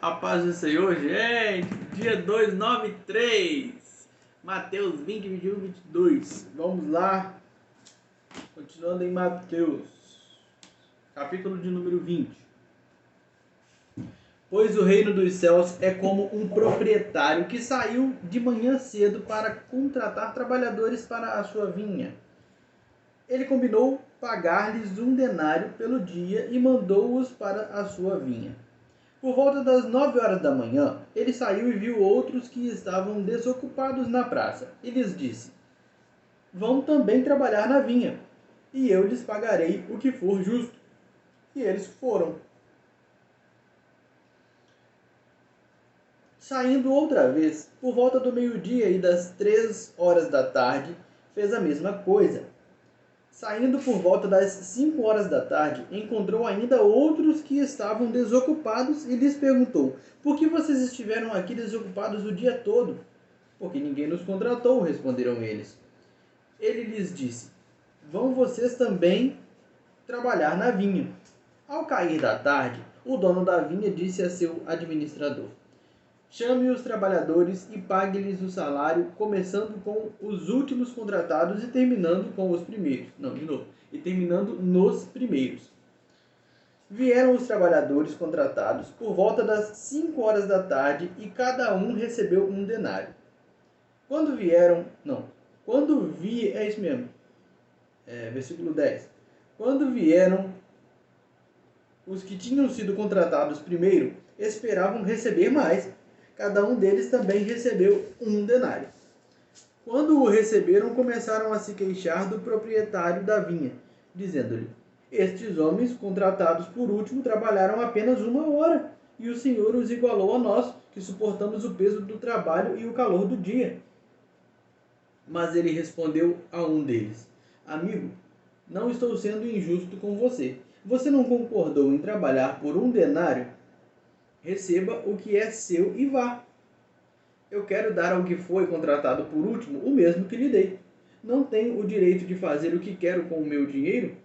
A paz do Senhor, gente. Dia 293. Mateus 20, 21, 22. Vamos lá. Continuando em Mateus. Capítulo de número 20. Pois o reino dos céus é como um proprietário que saiu de manhã cedo para contratar trabalhadores para a sua vinha. Ele combinou pagar-lhes 1 denário pelo dia e mandou-os para a sua vinha. Por volta das 9 horas da manhã, ele saiu e viu outros que estavam desocupados na praça, e lhes disse: Vão também trabalhar na vinha, e eu lhes pagarei o que for justo. E eles foram. Saindo outra vez, por volta do meio-dia e das 3 horas da tarde, fez a mesma coisa. Saindo por volta das 5 horas da tarde, encontrou ainda outros que estavam desocupados e lhes perguntou: Por que vocês estiveram aqui desocupados o dia todo? Porque ninguém nos contratou, responderam eles. Ele lhes disse: Vão vocês também trabalhar na vinha. Ao cair da tarde, o dono da vinha disse a seu administrador: Chame os trabalhadores e pague-lhes o salário, começando com os últimos contratados e terminando com os primeiros. E terminando nos primeiros. Vieram os trabalhadores contratados por volta das 5 horas da tarde e cada um recebeu 1 denário. Versículo 10. Quando vieram os que tinham sido contratados primeiro, esperavam receber mais. Cada um deles também recebeu 1 denário. Quando o receberam, começaram a se queixar do proprietário da vinha, dizendo-lhe: Estes homens, contratados por último, trabalharam apenas 1 hora, e o Senhor os igualou a nós, que suportamos o peso do trabalho e o calor do dia. Mas ele respondeu a um deles: Amigo, não estou sendo injusto com você. Você não concordou em trabalhar por 1 denário? Receba o que é seu e vá. Eu quero dar ao que foi contratado por último o mesmo que lhe dei. Não tenho o direito de fazer o que quero com o meu dinheiro?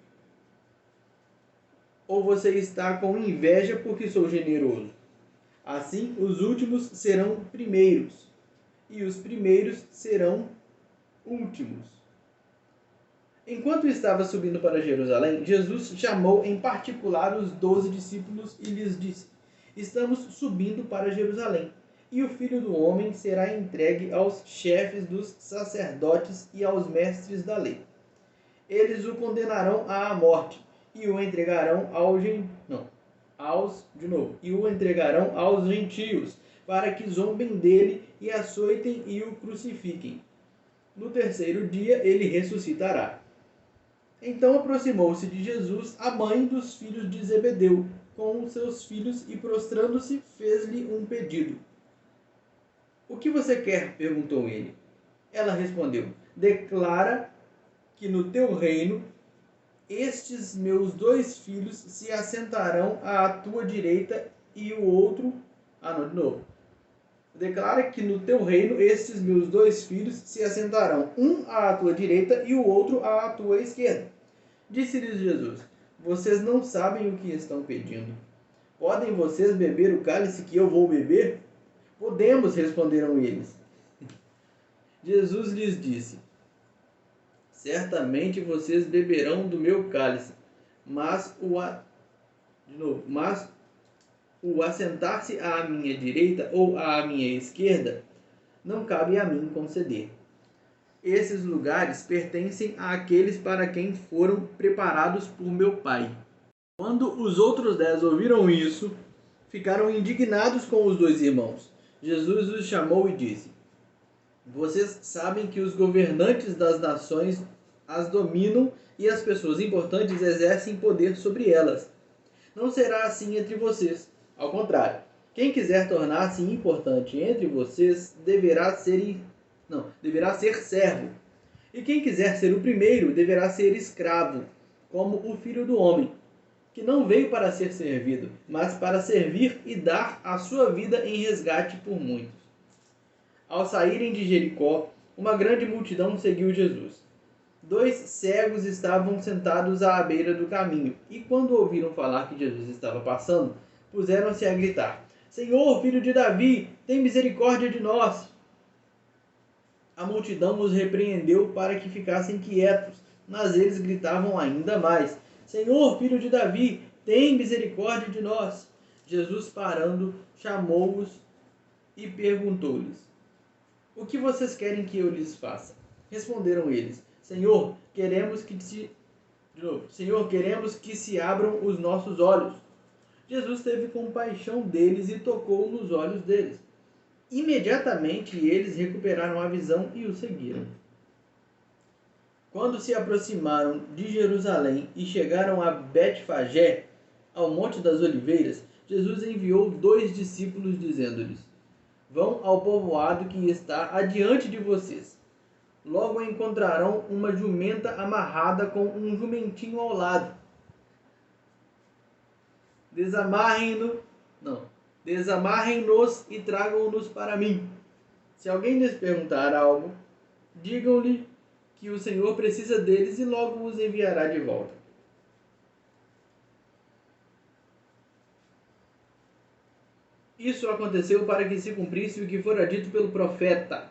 Ou você está com inveja porque sou generoso? Assim, os últimos serão primeiros, e os primeiros serão últimos. Enquanto estava subindo para Jerusalém, Jesus chamou em particular os 12 discípulos e lhes disse: Estamos subindo para Jerusalém, e o Filho do Homem será entregue aos chefes dos sacerdotes e aos mestres da lei. Eles o condenarão à morte e o entregarão aos gentios, para que zombem dele e açoitem e o crucifiquem. No terceiro dia ele ressuscitará. Então aproximou-se de Jesus a mãe dos filhos de Zebedeu com os seus filhos e, prostrando-se, fez-lhe um pedido. O que você quer? Perguntou ele. Ela respondeu: Declara que no teu reino estes meus 2 filhos se assentarão à tua direita e o outro... Declara que no teu reino estes meus 2 filhos se assentarão, um à tua direita e o outro à tua esquerda. Disse-lhes Jesus: Vocês não sabem o que estão pedindo. Podem vocês beber o cálice que eu vou beber? Podemos, responderam eles. Jesus lhes disse: Certamente vocês beberão do meu cálice, mas o assentar-se à minha direita ou à minha esquerda não cabe a mim conceder. Esses lugares pertencem àqueles para quem foram preparados por meu Pai. Quando os outros 10 ouviram isso, ficaram indignados com os 2 irmãos. Jesus os chamou e disse: Vocês sabem que os governantes das nações as dominam e as pessoas importantes exercem poder sobre elas. Não será assim entre vocês. Ao contrário, quem quiser tornar-se importante entre vocês deverá ser servo. E quem quiser ser o primeiro deverá ser escravo, como o Filho do Homem, que não veio para ser servido, mas para servir e dar a sua vida em resgate por muitos. Ao saírem de Jericó, uma grande multidão seguiu Jesus. 2 cegos estavam sentados à beira do caminho, e quando ouviram falar que Jesus estava passando, puseram-se a gritar: Senhor, filho de Davi, tem misericórdia de nós. A multidão os repreendeu para que ficassem quietos, mas eles gritavam ainda mais: Senhor, filho de Davi, tem misericórdia de nós. Jesus, parando, chamou-os e perguntou-lhes: O que vocês querem que eu lhes faça? Responderam eles: Senhor, queremos que se abram os nossos olhos. Jesus teve compaixão deles e tocou nos olhos deles. Imediatamente eles recuperaram a visão e o seguiram. Quando se aproximaram de Jerusalém e chegaram a Betfagé, ao Monte das Oliveiras, Jesus enviou 2 discípulos, dizendo-lhes: Vão ao povoado que está adiante de vocês. Logo encontrarão uma jumenta amarrada com um jumentinho ao lado. Desamarrem-nos e tragam-nos para mim. Se alguém lhes perguntar algo, digam-lhe que o Senhor precisa deles e logo os enviará de volta. Isso aconteceu para que se cumprisse o que fora dito pelo profeta.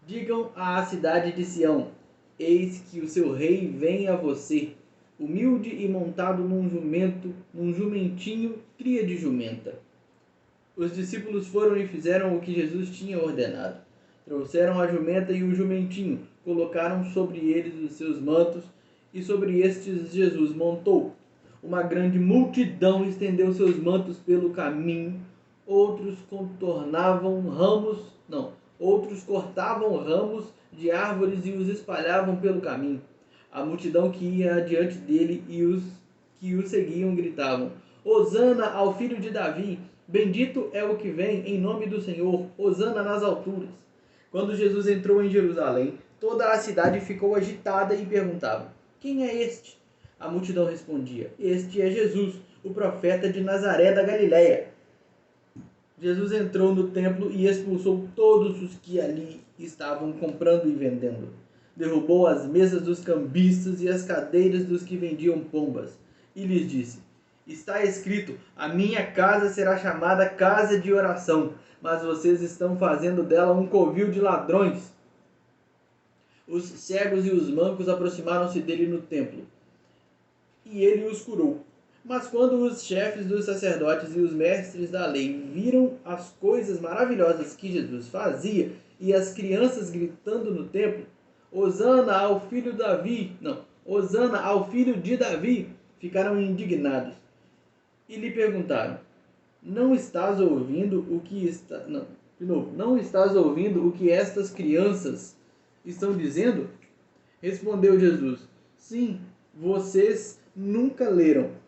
Digam à cidade de Sião: Eis que o seu rei vem a você, humilde e montado num jumentinho, cria de jumenta. Os discípulos foram e fizeram o que Jesus tinha ordenado. Trouxeram a jumenta e o jumentinho, colocaram sobre eles os seus mantos, e sobre estes Jesus montou. Uma grande multidão estendeu seus mantos pelo caminho, outros cortavam ramos de árvores e os espalhavam pelo caminho. A multidão que ia adiante dele e os que o seguiam gritavam: Hosana ao filho de Davi! Bendito é o que vem em nome do Senhor! Hosana nas alturas! Quando Jesus entrou em Jerusalém, toda a cidade ficou agitada e perguntava: Quem é este? A multidão respondia: Este é Jesus, o profeta de Nazaré da Galileia. Jesus entrou no templo e expulsou todos os que ali estavam comprando e vendendo. Derrubou as mesas dos cambistas e as cadeiras dos que vendiam pombas, e lhes disse: Está escrito, a minha casa será chamada casa de oração, mas vocês estão fazendo dela um covil de ladrões. Os cegos e os mancos aproximaram-se dele no templo, e ele os curou. Mas quando os chefes dos sacerdotes e os mestres da lei viram as coisas maravilhosas que Jesus fazia e as crianças gritando no templo, Hosana ao filho de Davi, ficaram indignados e lhe perguntaram: Não estás ouvindo o que estas crianças estão dizendo? Respondeu Jesus: Sim, vocês nunca leram.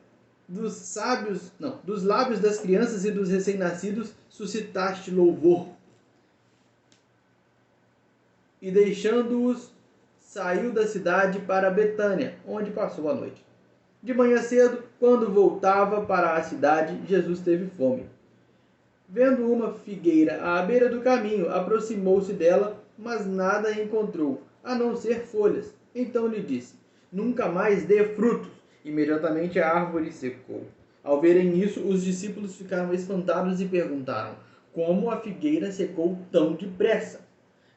Dos lábios das crianças e dos recém-nascidos suscitaste louvor. E deixando-os, saiu da cidade para Betânia, onde passou a noite. De manhã cedo, quando voltava para a cidade, Jesus teve fome. Vendo uma figueira à beira do caminho, aproximou-se dela, mas nada encontrou, a não ser folhas. Então lhe disse: Nunca mais dê frutos. Imediatamente a árvore secou. Ao verem isso, os discípulos ficaram espantados e perguntaram: Como a figueira secou tão depressa?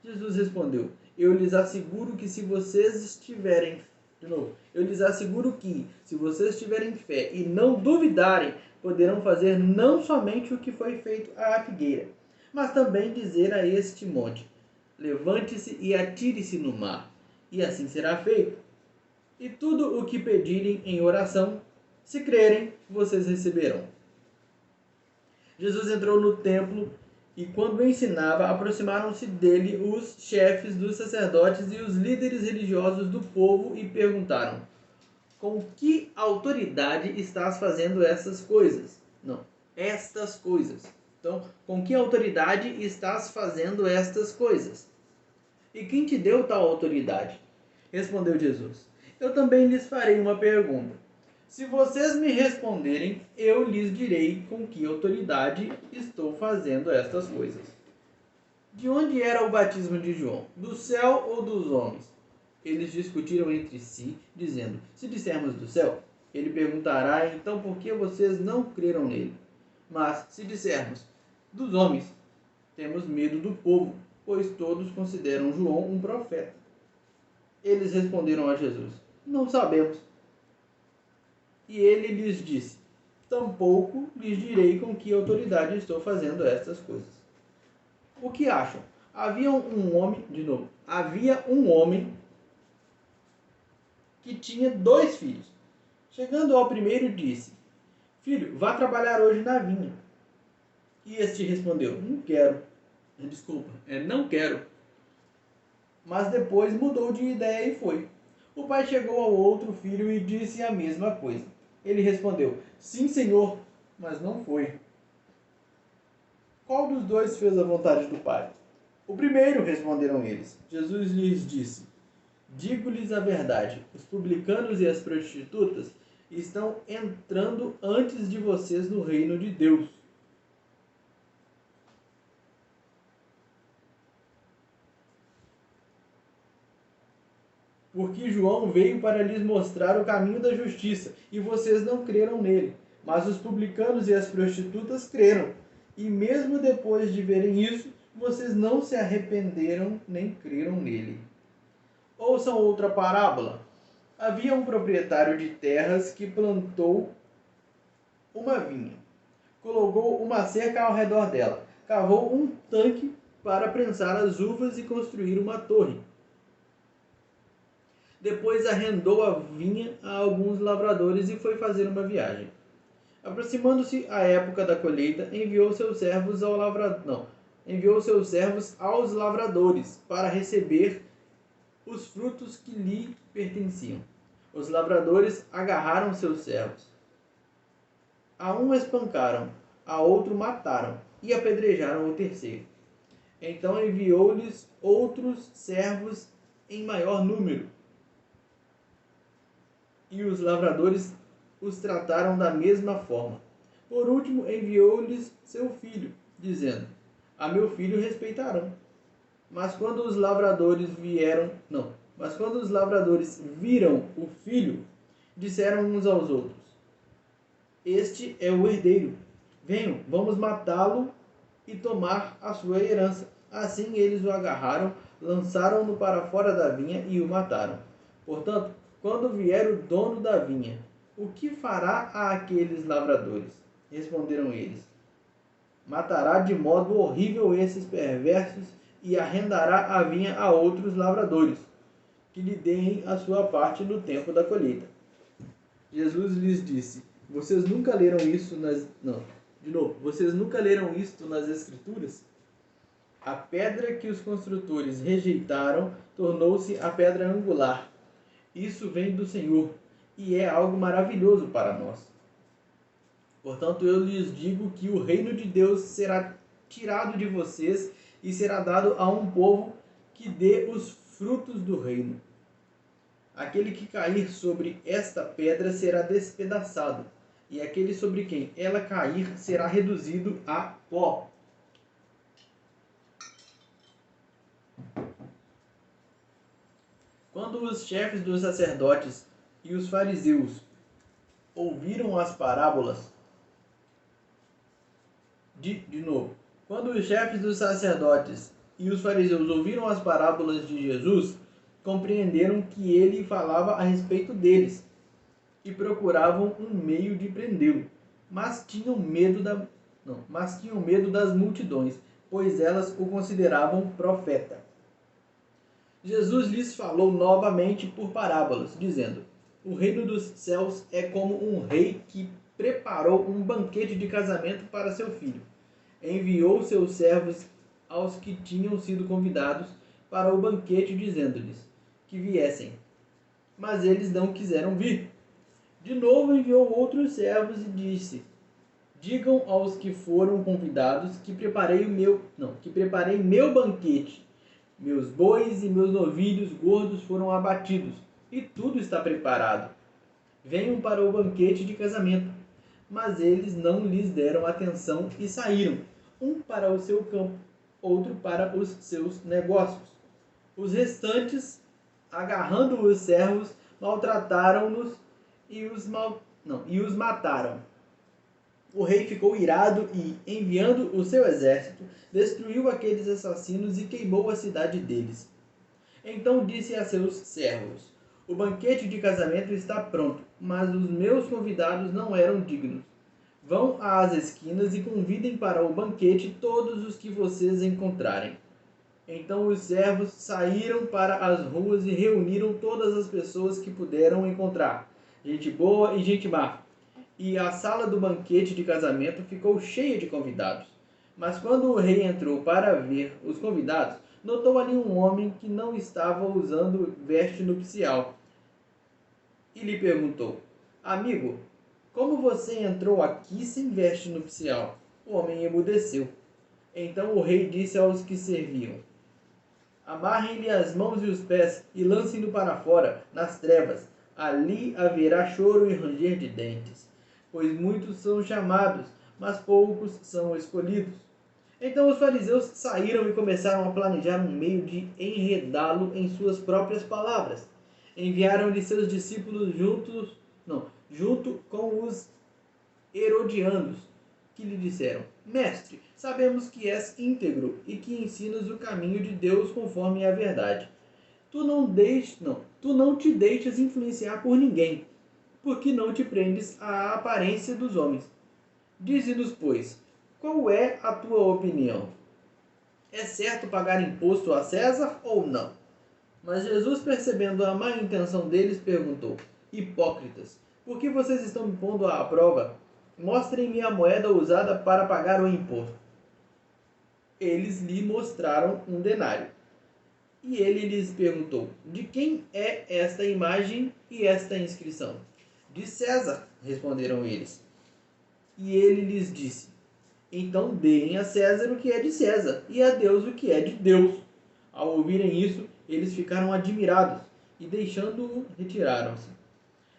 Jesus respondeu: Eu lhes asseguro que se vocês tiverem fé e não duvidarem, poderão fazer não somente o que foi feito à figueira, mas também dizer a este monte: Levante-se e atire-se no mar, e assim será feito. E tudo o que pedirem em oração, se crerem, vocês receberão. Jesus entrou no templo e, quando ensinava, aproximaram-se dele os chefes dos sacerdotes e os líderes religiosos do povo e perguntaram: Com que autoridade estás fazendo essas coisas? Estas coisas. Então, com que autoridade estás fazendo estas coisas? E quem te deu tal autoridade? Respondeu Jesus: Eu também lhes farei uma pergunta. Se vocês me responderem, eu lhes direi com que autoridade estou fazendo estas coisas. De onde era o batismo de João? Do céu ou dos homens? Eles discutiram entre si, dizendo: Se dissermos do céu, ele perguntará: Então por que vocês não creram nele? Mas se dissermos: dos homens, temos medo do povo, pois todos consideram João um profeta. Eles responderam a Jesus: Não sabemos. E ele lhes disse: Tampouco lhes direi com que autoridade estou fazendo estas coisas. O que acham? Havia um homem que tinha 2 filhos. Chegando ao primeiro, disse: Filho, vá trabalhar hoje na vinha. E este respondeu: Não quero. Não quero. Mas depois mudou de ideia e foi. O pai chegou ao outro filho e disse a mesma coisa. Ele respondeu: Sim, senhor, mas não foi. Qual dos 2 fez a vontade do pai? O primeiro, responderam eles. Jesus lhes disse: Digo-lhes a verdade, os publicanos e as prostitutas estão entrando antes de vocês no reino de Deus. Porque João veio para lhes mostrar o caminho da justiça, e vocês não creram nele. Mas os publicanos e as prostitutas creram. E mesmo depois de verem isso, vocês não se arrependeram nem creram nele. Ouçam outra parábola. Havia um proprietário de terras que plantou uma vinha. Colocou uma cerca ao redor dela. Cavou um tanque para prensar as uvas e construir uma torre. Depois arrendou a vinha a alguns lavradores e foi fazer uma viagem. Aproximando-se a época da colheita, enviou seus servos aos lavradores para receber os frutos que lhe pertenciam. Os lavradores agarraram seus servos. A um espancaram, a outro mataram e apedrejaram o terceiro. Então enviou-lhes outros servos em maior número. E os lavradores os trataram da mesma forma. Por último, enviou-lhes seu filho, dizendo: A meu filho respeitarão. Mas quando os lavradores viram o filho, disseram uns aos outros: Este é o herdeiro. Venham, vamos matá-lo e tomar a sua herança. Assim eles o agarraram, lançaram-no para fora da vinha e o mataram. Portanto, quando vier o dono da vinha, o que fará a aqueles lavradores? Responderam eles: Matará de modo horrível esses perversos e arrendará a vinha a outros lavradores, que lhe deem a sua parte no tempo da colheita. Jesus lhes disse: Vocês nunca leram isso Vocês nunca leram isto nas Escrituras? A pedra que os construtores rejeitaram tornou-se a pedra angular. Isso vem do Senhor e é algo maravilhoso para nós. Portanto, eu lhes digo que o reino de Deus será tirado de vocês e será dado a um povo que dê os frutos do reino. Aquele que cair sobre esta pedra será despedaçado, e aquele sobre quem ela cair será reduzido a pó. Quando os chefes dos sacerdotes e os fariseus ouviram as parábolas, quando os chefes dos sacerdotes e os fariseus ouviram as parábolas de Jesus, compreenderam que ele falava a respeito deles e procuravam um meio de prendê-lo, mas tinham medo das multidões, pois elas o consideravam profeta. Jesus lhes falou novamente por parábolas, dizendo: O reino dos céus é como um rei que preparou um banquete de casamento para seu filho. Enviou seus servos aos que tinham sido convidados para o banquete, dizendo-lhes que viessem. Mas eles não quiseram vir. De novo enviou outros servos e disse: Digam aos que foram convidados que preparei meu banquete. Meus bois e meus novilhos gordos foram abatidos, e tudo está preparado. Venham para o banquete de casamento. Mas eles não lhes deram atenção e saíram, um para o seu campo, outro para os seus negócios. Os restantes, agarrando os servos, maltrataram-nos e os mataram. O rei ficou irado e, enviando o seu exército, destruiu aqueles assassinos e queimou a cidade deles. Então disse a seus servos: o banquete de casamento está pronto, mas os meus convidados não eram dignos. Vão às esquinas e convidem para o banquete todos os que vocês encontrarem. Então os servos saíram para as ruas e reuniram todas as pessoas que puderam encontrar, gente boa e gente má. E a sala do banquete de casamento ficou cheia de convidados. Mas quando o rei entrou para ver os convidados, notou ali um homem que não estava usando veste nupcial. E lhe perguntou: amigo, como você entrou aqui sem veste nupcial? O homem emudeceu. Então o rei disse aos que serviam: amarrem-lhe as mãos e os pés e lancem-no para fora, nas trevas. Ali haverá choro e ranger de dentes, pois muitos são chamados, mas poucos são escolhidos. Então os fariseus saíram e começaram a planejar um meio de enredá-lo em suas próprias palavras. Enviaram-lhe seus discípulos junto com os herodianos, que lhe disseram: mestre, sabemos que és íntegro e que ensinas o caminho de Deus conforme a verdade. Tu não te deixas influenciar por ninguém, porque não te prendes à aparência dos homens. Dize-nos, pois, qual é a tua opinião? É certo pagar imposto a César ou não? Mas Jesus, percebendo a má intenção deles, perguntou: hipócritas, por que vocês estão me pondo à prova? Mostrem-me a moeda usada para pagar o imposto. Eles lhe mostraram um denário. E ele lhes perguntou: de quem é esta imagem e esta inscrição? De César, responderam eles. E ele lhes disse: então deem a César o que é de César, e a Deus o que é de Deus. Ao ouvirem isso, eles ficaram admirados, e deixando-o, retiraram-se.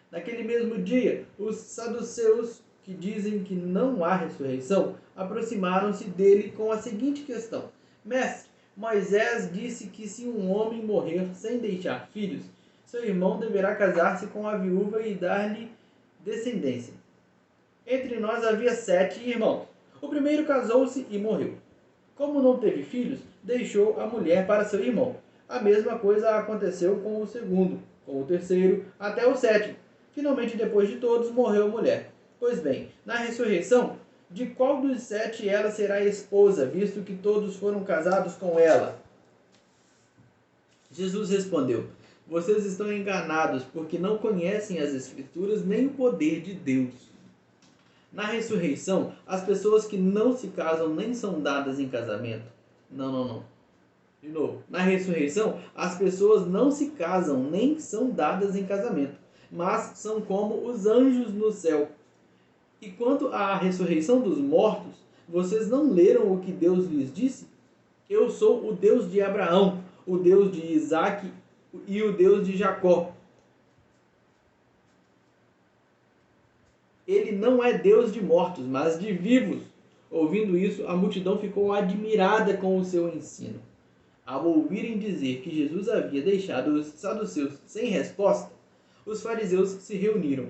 Naquele mesmo dia, os saduceus, que dizem que não há ressurreição, aproximaram-se dele com a seguinte questão: mestre, Moisés disse que se um homem morrer sem deixar filhos, seu irmão deverá casar-se com a viúva e dar-lhe descendência. Entre nós havia 7 irmãos. O primeiro casou-se e morreu. Como não teve filhos, deixou a mulher para seu irmão. A mesma coisa aconteceu com o segundo, com o terceiro, até o 7º. Finalmente, depois de todos, morreu a mulher. Pois bem, na ressurreição, de qual dos 7 ela será esposa, visto que todos foram casados com ela? Jesus respondeu: vocês estão enganados, porque não conhecem as Escrituras nem o poder de Deus. Na ressurreição, as pessoas que não se casam nem são dadas em casamento. Não. De novo. Na ressurreição, as pessoas não se casam nem são dadas em casamento, mas são como os anjos no céu. E quanto à ressurreição dos mortos, vocês não leram o que Deus lhes disse? Eu sou o Deus de Abraão, o Deus de Isaque e o Deus de Jacó. Ele não é Deus de mortos, mas de vivos. Ouvindo isso, a multidão ficou admirada com o seu ensino. Ao ouvirem dizer que Jesus havia deixado os saduceus sem resposta, os fariseus se reuniram.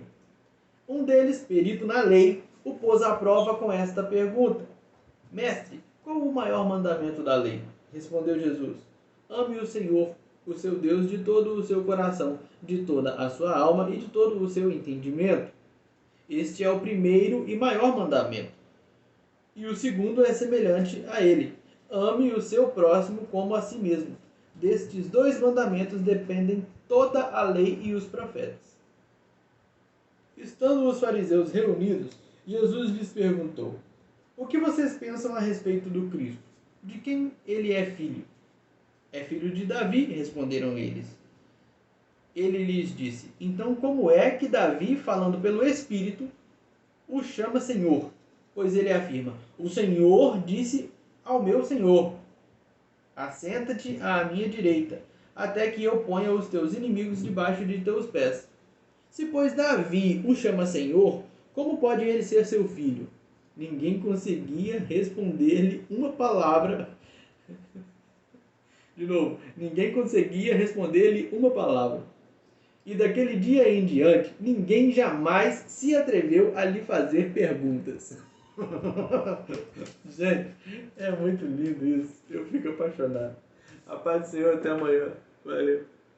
Um deles, perito na lei, o pôs à prova com esta pergunta: mestre, qual o maior mandamento da lei? Respondeu Jesus: ame o Senhor, o seu Deus, de todo o seu coração, de toda a sua alma e de todo o seu entendimento. Este é o primeiro e maior mandamento. E o segundo é semelhante a ele: ame o seu próximo como a si mesmo. Destes 2 mandamentos dependem toda a lei e os profetas. Estando os fariseus reunidos, Jesus lhes perguntou: o que vocês pensam a respeito do Cristo? De quem ele é filho? É filho de Davi, responderam eles. Ele lhes disse: então como é que Davi, falando pelo Espírito, o chama Senhor? Pois ele afirma: o Senhor disse ao meu Senhor: assenta-te à minha direita, até que eu ponha os teus inimigos debaixo de teus pés. Se, pois, Davi o chama Senhor, como pode ele ser seu filho? Ninguém conseguia responder-lhe uma palavra. De novo, ninguém conseguia responder-lhe uma palavra. E daquele dia em diante, ninguém jamais se atreveu a lhe fazer perguntas. Gente, é muito lindo isso. Eu fico apaixonado. A paz do Senhor, até amanhã. Valeu.